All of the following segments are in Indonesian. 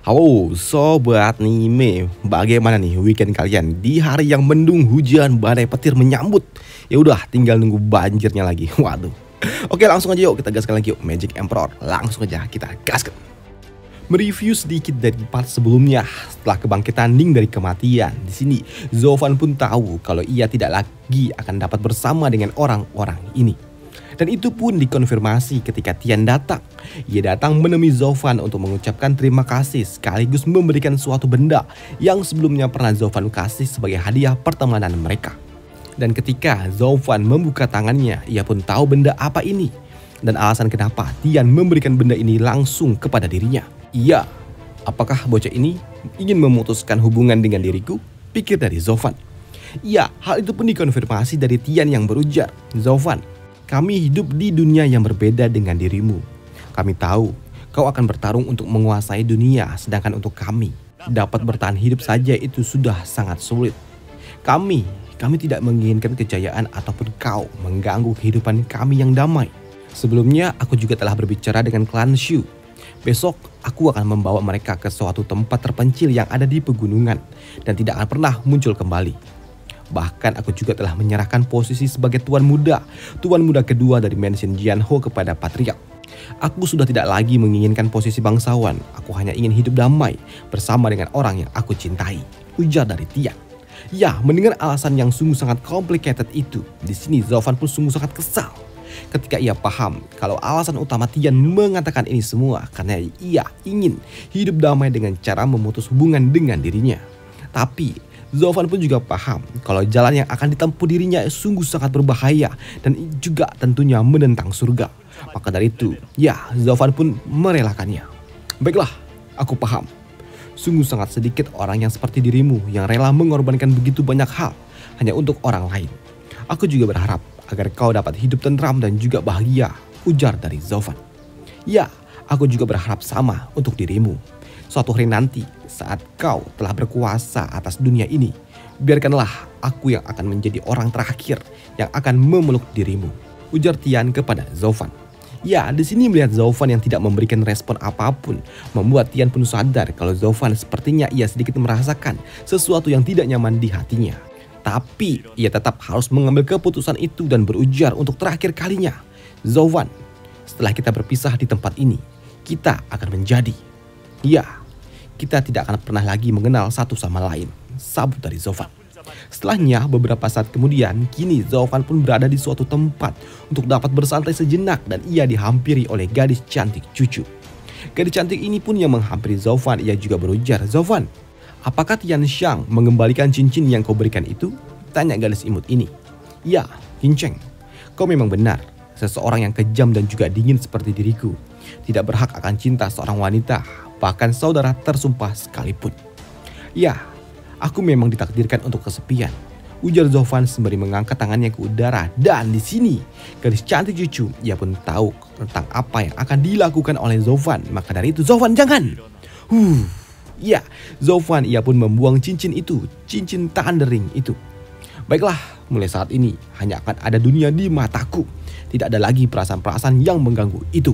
Halo sobat anime, bagaimana nih weekend kalian di hari yang mendung, hujan, badai petir menyambut? Ya udah, tinggal nunggu banjirnya lagi. Waduh. Oke, langsung aja yuk kita gaskan lagi yuk Magic Emperor. Langsung aja kita gaskan. Mereview sedikit dari part sebelumnya. Setelah kebangkitan Ning dari kematian, di sini Zovan pun tahu kalau ia tidak lagi akan dapat bersama dengan orang-orang ini. Dan itu pun dikonfirmasi ketika Tian datang. Ia datang menemui Zovan untuk mengucapkan terima kasih sekaligus memberikan suatu benda yang sebelumnya pernah Zovan kasih sebagai hadiah pertemanan mereka. Dan ketika Zovan membuka tangannya, ia pun tahu benda apa ini. Dan alasan kenapa Tian memberikan benda ini langsung kepada dirinya. Iya, apakah bocah ini ingin memutuskan hubungan dengan diriku? Pikir dari Zovan. Iya, hal itu pun dikonfirmasi dari Tian yang berujar, Zovan, kami hidup di dunia yang berbeda dengan dirimu. Kami tahu kau akan bertarung untuk menguasai dunia, sedangkan untuk kami dapat bertahan hidup saja itu sudah sangat sulit. Kami tidak menginginkan kejayaan ataupun kau mengganggu kehidupan kami yang damai. Sebelumnya aku juga telah berbicara dengan klan Shu. Besok aku akan membawa mereka ke suatu tempat terpencil yang ada di pegunungan dan tidak akan pernah muncul kembali. Bahkan aku juga telah menyerahkan posisi sebagai tuan muda kedua dari Mansion Jianho kepada Patriark. Aku sudah tidak lagi menginginkan posisi bangsawan, aku hanya ingin hidup damai bersama dengan orang yang aku cintai, ujar dari Tian. Ya, mendengar alasan yang sungguh sangat complicated itu, di sini Zovan pun sungguh sangat kesal. Ketika ia paham kalau alasan utama Tian mengatakan ini semua karena ia ingin hidup damai dengan cara memutus hubungan dengan dirinya. Tapi Zovan pun juga paham kalau jalan yang akan ditempuh dirinya sungguh sangat berbahaya dan juga tentunya menentang surga. Maka dari itu, ya Zovan pun merelakannya. Baiklah, aku paham. Sungguh sangat sedikit orang yang seperti dirimu yang rela mengorbankan begitu banyak hal hanya untuk orang lain. Aku juga berharap agar kau dapat hidup tentram dan juga bahagia, ujar dari Zovan. Ya, aku juga berharap sama untuk dirimu. Suatu hari nanti saat kau telah berkuasa atas dunia ini, biarkanlah aku yang akan menjadi orang terakhir yang akan memeluk dirimu, ujar Tian kepada Zovan. Ya, di sini melihat Zovan yang tidak memberikan respon apapun, membuat Tian pun sadar kalau Zovan sepertinya ia sedikit merasakan sesuatu yang tidak nyaman di hatinya. Tapi ia tetap harus mengambil keputusan itu dan berujar untuk terakhir kalinya. Zovan, setelah kita berpisah di tempat ini, kita akan menjadi, ya, kita tidak akan pernah lagi mengenal satu sama lain, sabut dari Zovan. Setelahnya beberapa saat kemudian, kini Zovan pun berada di suatu tempat untuk dapat bersantai sejenak dan ia dihampiri oleh gadis cantik cucu. Gadis cantik ini pun yang menghampiri Zovan, ia juga berujar, Zovan, apakah Tian Xiang mengembalikan cincin yang kau berikan itu? Tanya gadis imut ini. Ya, Kinceng, kau memang benar. Seseorang yang kejam dan juga dingin seperti diriku tidak berhak akan cinta seorang wanita, bahkan saudara tersumpah sekalipun. Ya, aku memang ditakdirkan untuk kesepian, ujar Zovan sembari mengangkat tangannya ke udara. Dan di sini gadis cantik cucu, ia pun tahu tentang apa yang akan dilakukan oleh Zovan. Maka dari itu, Zovan jangan. Ya, Zovan ia pun membuang cincin itu, cincin Thundering itu. Baiklah, mulai saat ini hanya akan ada dunia di mataku. Tidak ada lagi perasaan-perasaan yang mengganggu itu.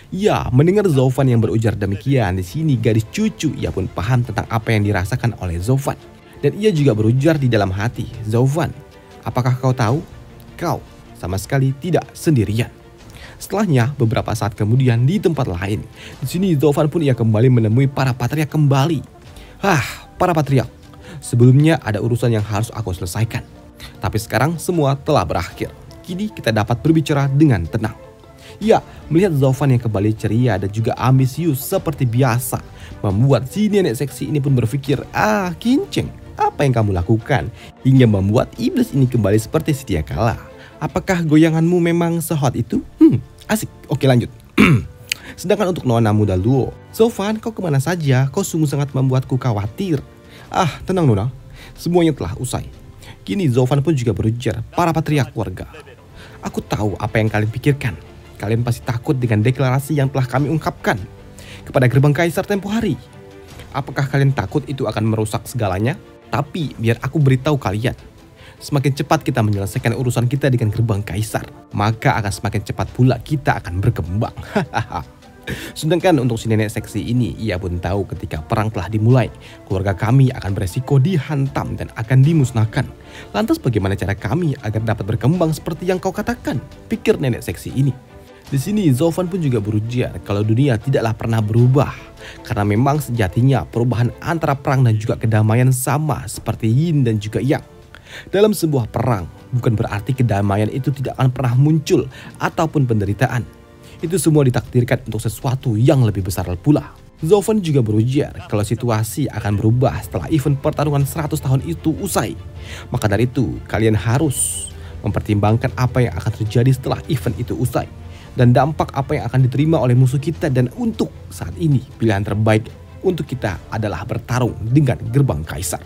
Ya, mendengar Zovan yang berujar demikian, di sini gadis cucu ia pun paham tentang apa yang dirasakan oleh Zovan. Dan ia juga berujar di dalam hati, Zovan, apakah kau tahu? Kau sama sekali tidak sendirian. Setelahnya, beberapa saat kemudian di tempat lain, di sini Zovan pun ia kembali menemui para patriark kembali. Para patriark, sebelumnya ada urusan yang harus aku selesaikan. Tapi sekarang semua telah berakhir. Kini kita dapat berbicara dengan tenang. Ya, melihat Zovan yang kembali ceria dan juga ambisius seperti biasa, membuat si nenek seksi ini pun berpikir, Kinceng, apa yang kamu lakukan hingga membuat iblis ini kembali seperti sedia kala? Apakah goyanganmu memang sehot itu? Asik, oke lanjut. Sedangkan untuk nona muda Luo, Zovan, kau kemana saja? Kau sungguh sangat membuatku khawatir. Tenang nona, semuanya telah usai. Kini Zovan pun juga berujar, para patriark keluarga. Aku tahu apa yang kalian pikirkan. Kalian pasti takut dengan deklarasi yang telah kami ungkapkan kepada gerbang kaisar tempo hari. Apakah kalian takut itu akan merusak segalanya? Tapi biar aku beritahu kalian, semakin cepat kita menyelesaikan urusan kita dengan gerbang kaisar, maka akan semakin cepat pula kita akan berkembang. Sedangkan untuk si nenek seksi ini, ia pun tahu ketika perang telah dimulai, keluarga kami akan beresiko dihantam dan akan dimusnahkan. Lantas bagaimana cara kami agar dapat berkembang seperti yang kau katakan? Pikir nenek seksi ini. Di sini Zovan pun juga berujar kalau dunia tidaklah pernah berubah. Karena memang sejatinya perubahan antara perang dan juga kedamaian sama seperti yin dan juga yang. Dalam sebuah perang, bukan berarti kedamaian itu tidak akan pernah muncul ataupun penderitaan. Itu semua ditakdirkan untuk sesuatu yang lebih besar pula. Zovan juga berujar kalau situasi akan berubah setelah event pertarungan 100 tahun itu usai. Maka dari itu, kalian harus mempertimbangkan apa yang akan terjadi setelah event itu usai. Dan dampak apa yang akan diterima oleh musuh kita, dan untuk saat ini pilihan terbaik untuk kita adalah bertarung dengan gerbang kaisar.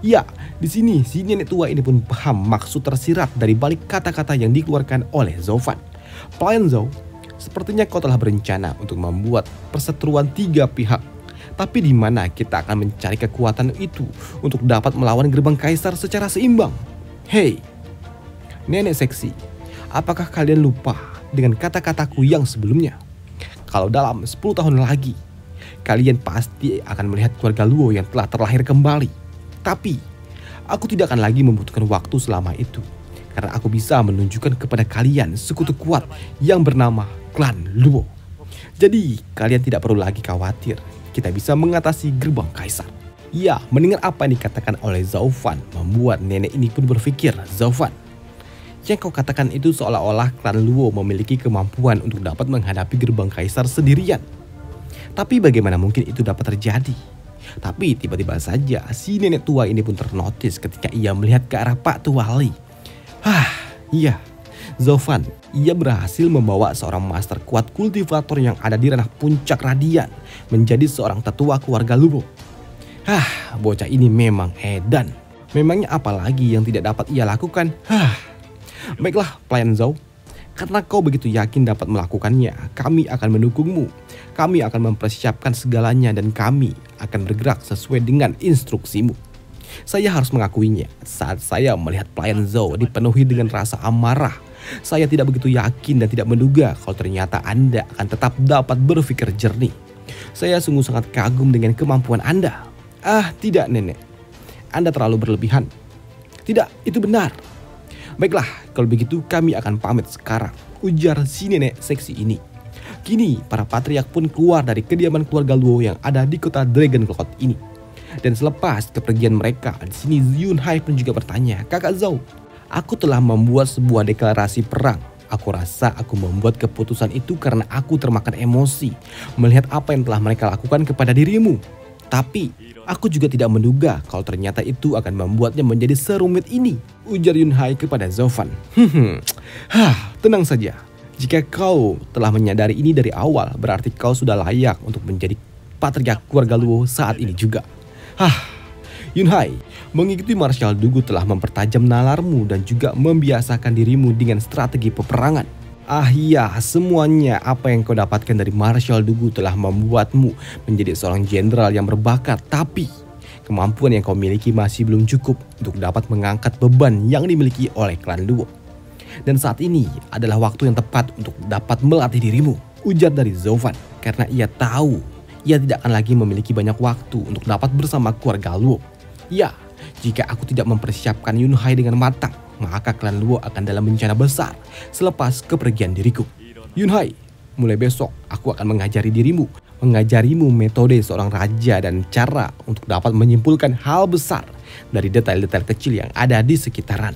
Ya, di sini si nenek tua ini pun paham maksud tersirat dari balik kata-kata yang dikeluarkan oleh Zovan. Pelayan Zhou, sepertinya kau telah berencana untuk membuat perseteruan 3 pihak. Tapi di mana kita akan mencari kekuatan itu untuk dapat melawan gerbang kaisar secara seimbang? Hei, nenek seksi, apakah kalian lupa dengan kata-kataku yang sebelumnya? Kalau dalam 10 tahun lagi, kalian pasti akan melihat keluarga Luo yang telah terlahir kembali. Tapi, aku tidak akan lagi membutuhkan waktu selama itu. Karena aku bisa menunjukkan kepada kalian sekutu kuat yang bernama Klan Luo. Jadi kalian tidak perlu lagi khawatir, kita bisa mengatasi gerbang kaisar. Ya, mendengar apa yang dikatakan oleh Zovan membuat nenek ini pun berpikir, Zovan, yang kau katakan itu seolah-olah Klan Luo memiliki kemampuan untuk dapat menghadapi gerbang kaisar sendirian. Tapi bagaimana mungkin itu dapat terjadi? Tapi tiba-tiba saja si nenek tua ini pun ternotis ketika ia melihat ke arah Pak Tuwali. Iya, Zovan, ia berhasil membawa seorang master kuat kultivator yang ada di ranah puncak radian menjadi seorang tetua keluarga Luo. Bocah ini memang edan. Memangnya apa lagi yang tidak dapat ia lakukan? Baiklah, pelayan Zhou, karena kau begitu yakin dapat melakukannya, kami akan mendukungmu. Kami akan mempersiapkan segalanya dan kami akan bergerak sesuai dengan instruksimu. Saya harus mengakuinya, saat saya melihat pelayan Zhou dipenuhi dengan rasa amarah, saya tidak begitu yakin dan tidak menduga kalau ternyata Anda akan tetap dapat berpikir jernih. Saya sungguh sangat kagum dengan kemampuan Anda. Tidak nenek, Anda terlalu berlebihan. Tidak, itu benar. Baiklah, kalau begitu kami akan pamit sekarang, ujar si nenek seksi ini. Kini para patriark pun keluar dari kediaman keluarga Luo yang ada di kota Dragon Cloud ini. Dan selepas kepergian mereka, di sini Yunhai pun juga bertanya, Kakak Zhou, aku telah membuat sebuah deklarasi perang. Aku rasa aku membuat keputusan itu karena aku termakan emosi melihat apa yang telah mereka lakukan kepada dirimu. Tapi aku juga tidak menduga kalau ternyata itu akan membuatnya menjadi serumit ini, ujar Yunhai kepada Zovan. Tenang saja. Jika kau telah menyadari ini dari awal, berarti kau sudah layak untuk menjadi patriark keluarga Luo saat ini juga. Yunhai, mengikuti Marshal Dugu telah mempertajam nalarmu dan juga membiasakan dirimu dengan strategi peperangan. Iya, semuanya apa yang kau dapatkan dari Marshal Dugu telah membuatmu menjadi seorang jenderal yang berbakat. Tapi kemampuan yang kau miliki masih belum cukup untuk dapat mengangkat beban yang dimiliki oleh klan Luo. Dan saat ini adalah waktu yang tepat untuk dapat melatih dirimu, ujar dari Zovan. Karena ia tahu ia tidak akan lagi memiliki banyak waktu untuk dapat bersama keluarga Luo. Ya, jika aku tidak mempersiapkan Yunhai dengan matang, maka klan Luo akan dalam bencana besar selepas kepergian diriku. Yunhai, mulai besok aku akan mengajarimu metode seorang raja dan cara untuk dapat menyimpulkan hal besar dari detail-detail kecil yang ada di sekitaran.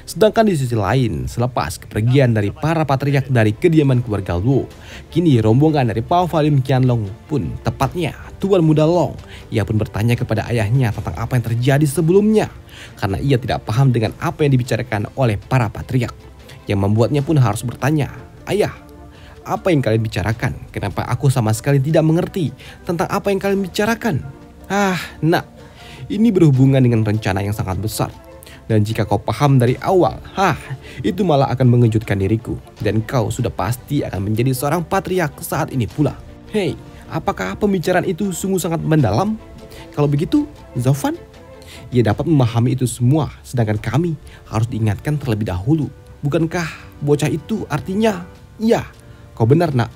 Sedangkan di sisi lain, selepas kepergian dari para patriark dari kediaman keluarga Luo, kini rombongan dari Pawalim Qianlong pun, tepatnya Tuan Muda Long, ia pun bertanya kepada ayahnya tentang apa yang terjadi sebelumnya, karena ia tidak paham dengan apa yang dibicarakan oleh para patriark, yang membuatnya pun harus bertanya, Ayah, apa yang kalian bicarakan? Kenapa aku sama sekali tidak mengerti tentang apa yang kalian bicarakan? Nak, ini berhubungan dengan rencana yang sangat besar. Dan jika kau paham dari awal, itu malah akan mengejutkan diriku. Dan kau sudah pasti akan menjadi seorang patriark saat ini pula. Hei, apakah pembicaraan itu sungguh sangat mendalam? Kalau begitu, Zovan, ia dapat memahami itu semua. Sedangkan kami harus diingatkan terlebih dahulu. Bukankah bocah itu artinya? Iya, kau benar nak.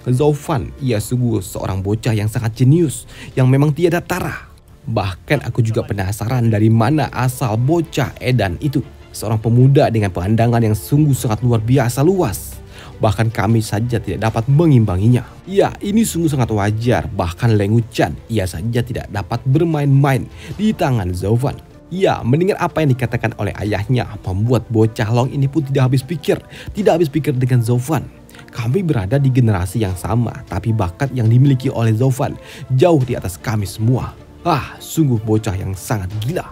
Zoufan, ia sungguh seorang bocah yang sangat jenius, yang memang tiada tara. Bahkan aku juga penasaran dari mana asal bocah edan itu. Seorang pemuda dengan pandangan yang sungguh sangat luar biasa luas. Bahkan kami saja tidak dapat mengimbanginya. Ya, ini sungguh sangat wajar. Bahkan Leng Wuchan, ia saja tidak dapat bermain-main di tangan Zoufan. Ya, mendengar apa yang dikatakan oleh ayahnya membuat bocah Long ini pun tidak habis pikir dengan Zoufan. Kami berada di generasi yang sama, tapi bakat yang dimiliki oleh Zoufan jauh di atas kami semua. Sungguh bocah yang sangat gila.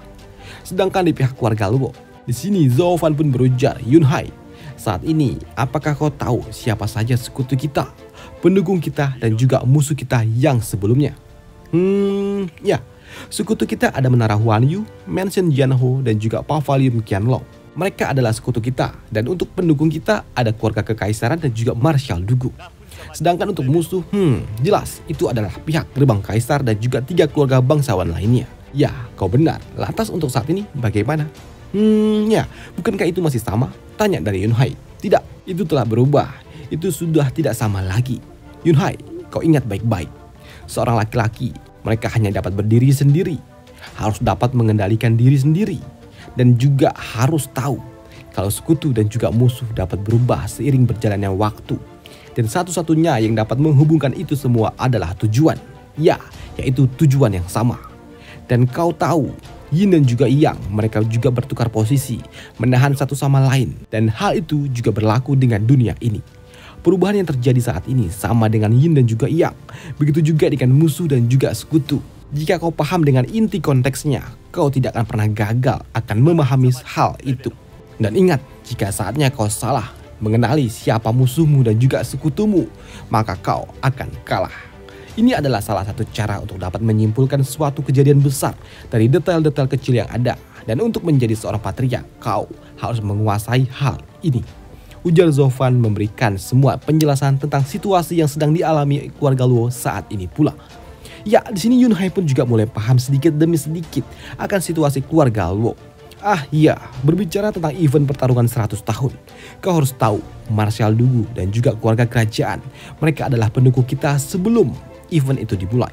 Sedangkan di pihak keluarga Luo, di sini Zoufan pun berujar, Yunhai, saat ini apakah kau tahu siapa saja sekutu kita, pendukung kita dan juga musuh kita yang sebelumnya? Ya, sekutu kita ada Menara Huanyu, Mansion Jianho dan juga Pavilion Qianlong. Mereka adalah sekutu kita, dan untuk pendukung kita ada keluarga kekaisaran dan juga Marshal Dugu. Sedangkan untuk musuh, jelas itu adalah pihak gerbang kaisar dan juga 3 keluarga bangsawan lainnya. Ya, kau benar. Lantas untuk saat ini bagaimana? Ya, bukankah itu masih sama? Tanya dari Yunhai. Tidak, itu telah berubah. Itu sudah tidak sama lagi. Yunhai, kau ingat baik-baik. Seorang laki-laki, mereka hanya dapat berdiri sendiri, harus dapat mengendalikan diri sendiri, dan juga harus tahu kalau sekutu dan juga musuh dapat berubah seiring berjalannya waktu. Dan satu-satunya yang dapat menghubungkan itu semua adalah tujuan. Ya, yaitu tujuan yang sama. Dan kau tahu, Yin dan juga Yang, mereka juga bertukar posisi, menahan satu sama lain. Dan hal itu juga berlaku dengan dunia ini. Perubahan yang terjadi saat ini sama dengan Yin dan juga Yang. Begitu juga dengan musuh dan juga sekutu. Jika kau paham dengan inti konteksnya, kau tidak akan pernah gagal akan memahami hal itu. Dan ingat, jika saatnya kau salah mengenali siapa musuhmu dan juga sekutumu, maka kau akan kalah. Ini adalah salah satu cara untuk dapat menyimpulkan suatu kejadian besar dari detail-detail kecil yang ada. Dan untuk menjadi seorang patria, kau harus menguasai hal ini. Ujar Zoufan memberikan semua penjelasan tentang situasi yang sedang dialami keluarga Luo saat ini pula. Ya, di sini Yunhai pun juga mulai paham sedikit demi sedikit akan situasi keluarga Luo. Iya, berbicara tentang event pertarungan 100 tahun. Kau harus tahu, Marshal Dugu dan juga keluarga kerajaan, mereka adalah pendukung kita sebelum event itu dimulai.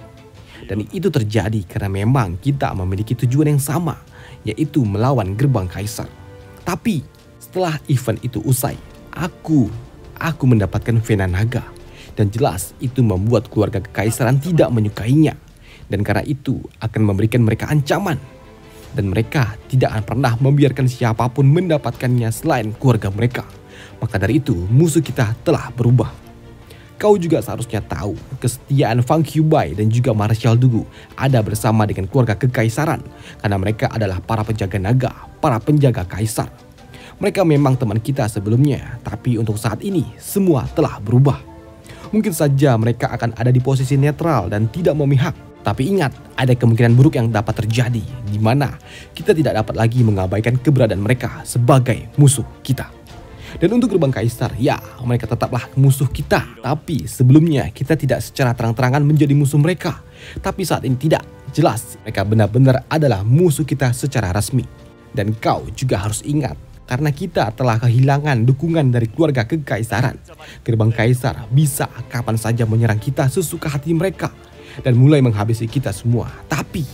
Dan itu terjadi karena memang kita memiliki tujuan yang sama, yaitu melawan gerbang kaisar. Tapi setelah event itu usai, aku mendapatkan Vena Naga. Dan jelas itu membuat keluarga kekaisaran tidak menyukainya. Dan karena itu akan memberikan mereka ancaman. Dan mereka tidak akan pernah membiarkan siapapun mendapatkannya selain keluarga mereka. Maka dari itu musuh kita telah berubah. Kau juga seharusnya tahu kesetiaan Fang Qiubai dan juga Marshal Dugu ada bersama dengan keluarga kekaisaran. Karena mereka adalah para penjaga naga, para penjaga kaisar. Mereka memang teman kita sebelumnya, tapi untuk saat ini semua telah berubah. Mungkin saja mereka akan ada di posisi netral dan tidak memihak. Tapi ingat, ada kemungkinan buruk yang dapat terjadi, di mana kita tidak dapat lagi mengabaikan keberadaan mereka sebagai musuh kita. Dan untuk gerbang kaisar, ya mereka tetaplah musuh kita. Tapi sebelumnya kita tidak secara terang-terangan menjadi musuh mereka. Tapi saat ini tidak, jelas mereka benar-benar adalah musuh kita secara resmi. Dan kau juga harus ingat, karena kita telah kehilangan dukungan dari keluarga kekaisaran. Gerbang kaisar bisa kapan saja menyerang kita sesuka hati mereka dan mulai menghabisi kita semua. Tapi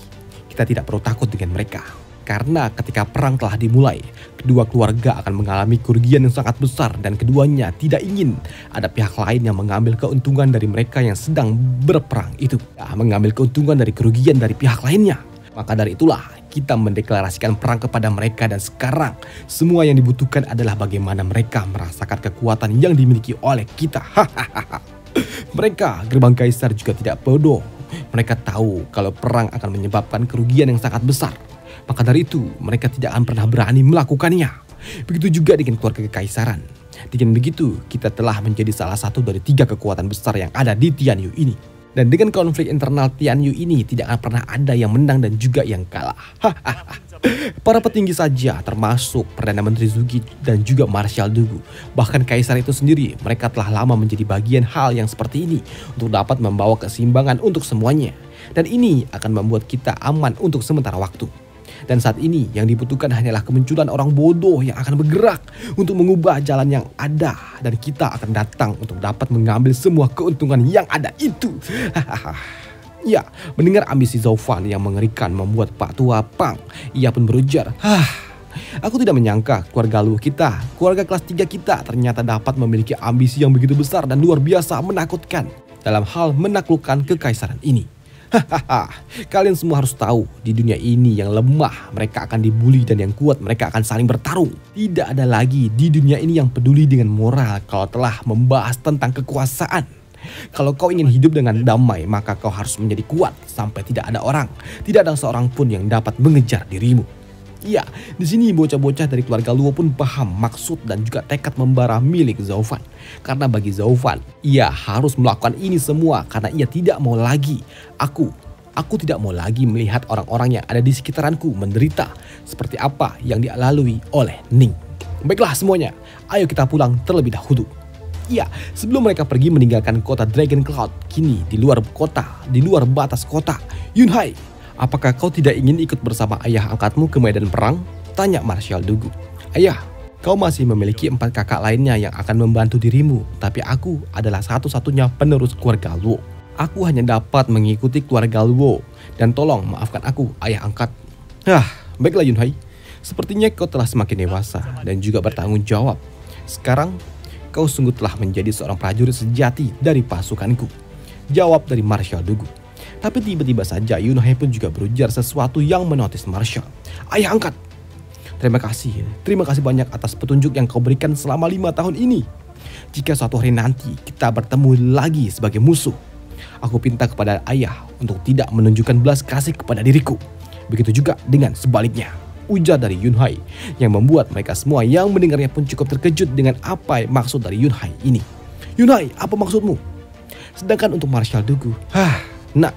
kita tidak perlu takut dengan mereka. Karena ketika perang telah dimulai, kedua keluarga akan mengalami kerugian yang sangat besar dan keduanya tidak ingin ada pihak lain yang mengambil keuntungan dari mereka yang sedang berperang itu. Mengambil keuntungan dari kerugian dari pihak lainnya. Maka dari itulah kita mendeklarasikan perang kepada mereka dan sekarang semua yang dibutuhkan adalah bagaimana mereka merasakan kekuatan yang dimiliki oleh kita. Mereka, gerbang kaisar juga tidak bodoh. Mereka tahu kalau perang akan menyebabkan kerugian yang sangat besar. Maka dari itu mereka tidak akan pernah berani melakukannya. Begitu juga dengan keluarga kekaisaran. Dengan begitu kita telah menjadi salah satu dari 3 kekuatan besar yang ada di Tianyu ini. Dan dengan konflik internal Tianyu ini tidak akan pernah ada yang menang dan juga yang kalah. Para petinggi saja termasuk Perdana Menteri Zugi dan juga Marshal Dugu. Bahkan kaisar itu sendiri mereka telah lama menjadi bagian hal yang seperti ini untuk dapat membawa keseimbangan untuk semuanya. Dan ini akan membuat kita aman untuk sementara waktu. Dan saat ini yang dibutuhkan hanyalah kemunculan orang bodoh yang akan bergerak untuk mengubah jalan yang ada. Dan kita akan datang untuk dapat mengambil semua keuntungan yang ada itu. Ya, mendengar ambisi Zaufan yang mengerikan membuat Pak Tua Pang. Ia pun berujar, aku tidak menyangka keluarga Luo kita, keluarga kelas 3 kita ternyata dapat memiliki ambisi yang begitu besar dan luar biasa menakutkan dalam hal menaklukkan kekaisaran ini. Kalian semua harus tahu, di dunia ini yang lemah mereka akan dibully dan yang kuat mereka akan saling bertarung. Tidak ada lagi di dunia ini yang peduli dengan moral kalau telah membahas tentang kekuasaan. Kalau kau ingin hidup dengan damai, maka kau harus menjadi kuat sampai tidak ada seorang pun yang dapat mengejar dirimu. Ya, di sini bocah-bocah dari keluarga Luo pun paham maksud dan juga tekad membara milik Zaufan. Karena bagi Zaufan, ia harus melakukan ini semua karena ia tidak mau lagi. Aku tidak mau lagi melihat orang-orang yang ada di sekitaranku menderita seperti apa yang dilalui oleh Ning. Baiklah semuanya, ayo kita pulang terlebih dahulu. Ya, sebelum mereka pergi meninggalkan kota Dragon Cloud, kini di luar batas kota, Yunhai, apakah kau tidak ingin ikut bersama ayah angkatmu ke medan perang? Tanya Marshal Dugu. Ayah, kau masih memiliki 4 kakak lainnya yang akan membantu dirimu, tapi aku adalah satu-satunya penerus keluarga Luo. Aku hanya dapat mengikuti keluarga Luo, dan tolong maafkan aku, ayah angkat. Baiklah Yunhai, sepertinya kau telah semakin dewasa dan juga bertanggung jawab. Sekarang, kau sungguh telah menjadi seorang prajurit sejati dari pasukanku. Jawab dari Marshal Dugu. Tapi tiba-tiba saja Yunhai pun juga berujar sesuatu yang menotis Marshal. Ayah angkat, terima kasih banyak atas petunjuk yang kau berikan selama 5 tahun ini. Jika suatu hari nanti kita bertemu lagi sebagai musuh, aku pinta kepada ayah untuk tidak menunjukkan belas kasih kepada diriku. Begitu juga dengan sebaliknya, ujar dari Yunhai, yang membuat mereka semua yang mendengarnya pun cukup terkejut dengan apa maksud dari Yunhai ini. Yunhai, apa maksudmu? Sedangkan untuk Marshal Dugu, nak,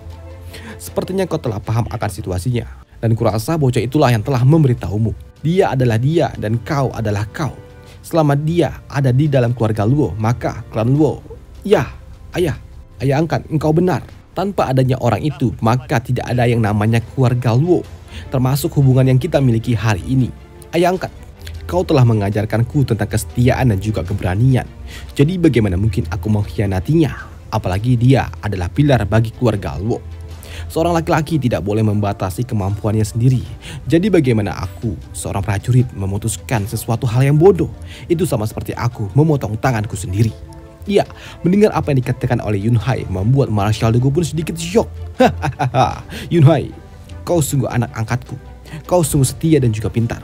sepertinya kau telah paham akan situasinya. Dan kurasa bocah itulah yang telah memberitahumu. Dia adalah dia dan kau adalah kau. Selama dia ada di dalam keluarga Luo, maka klan Luo. Ya, ayah angkat, engkau benar. Tanpa adanya orang itu, maka tidak ada yang namanya keluarga Luo, termasuk hubungan yang kita miliki hari ini. Ayah angkat, kau telah mengajarkanku tentang kesetiaan dan juga keberanian. Jadi bagaimana mungkin aku mengkhianatinya? Apalagi dia adalah pilar bagi keluarga Luo. Seorang laki-laki tidak boleh membatasi kemampuannya sendiri. Jadi bagaimana aku, seorang prajurit, memutuskan sesuatu hal yang bodoh? Itu sama seperti aku memotong tanganku sendiri. Ya, mendengar apa yang dikatakan oleh Yunhai membuat Marshal Dugu pun sedikit syok. Yunhai, kau sungguh anak angkatku. Kau sungguh setia dan juga pintar.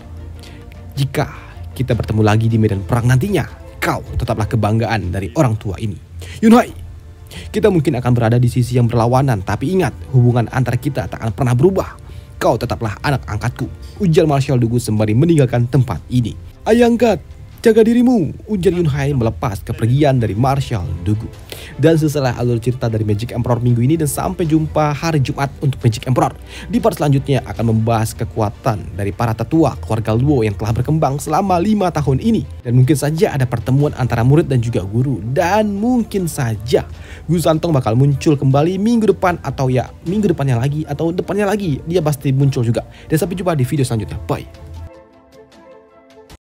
Jika kita bertemu lagi di medan perang nantinya, kau tetaplah kebanggaan dari orang tua ini. Yunhai, kita mungkin akan berada di sisi yang berlawanan, tapi ingat, hubungan antara kita tak akan pernah berubah. Kau tetaplah anak angkatku, ujar Marshal Dugu sembari meninggalkan tempat ini. Ayah angkat, jaga dirimu, ujar Yunhai melepas kepergian dari Marshal Dugu. Dan setelah alur cerita dari Magic Emperor minggu ini, dan sampai jumpa hari Jumat untuk Magic Emperor. Di part selanjutnya akan membahas kekuatan dari para tetua keluarga Luo yang telah berkembang selama 5 tahun ini. Dan mungkin saja ada pertemuan antara murid dan juga guru. Dan mungkin saja Gu Santong bakal muncul kembali minggu depan, atau ya minggu depannya lagi, atau depannya lagi dia pasti muncul juga. Dan sampai jumpa di video selanjutnya. Bye.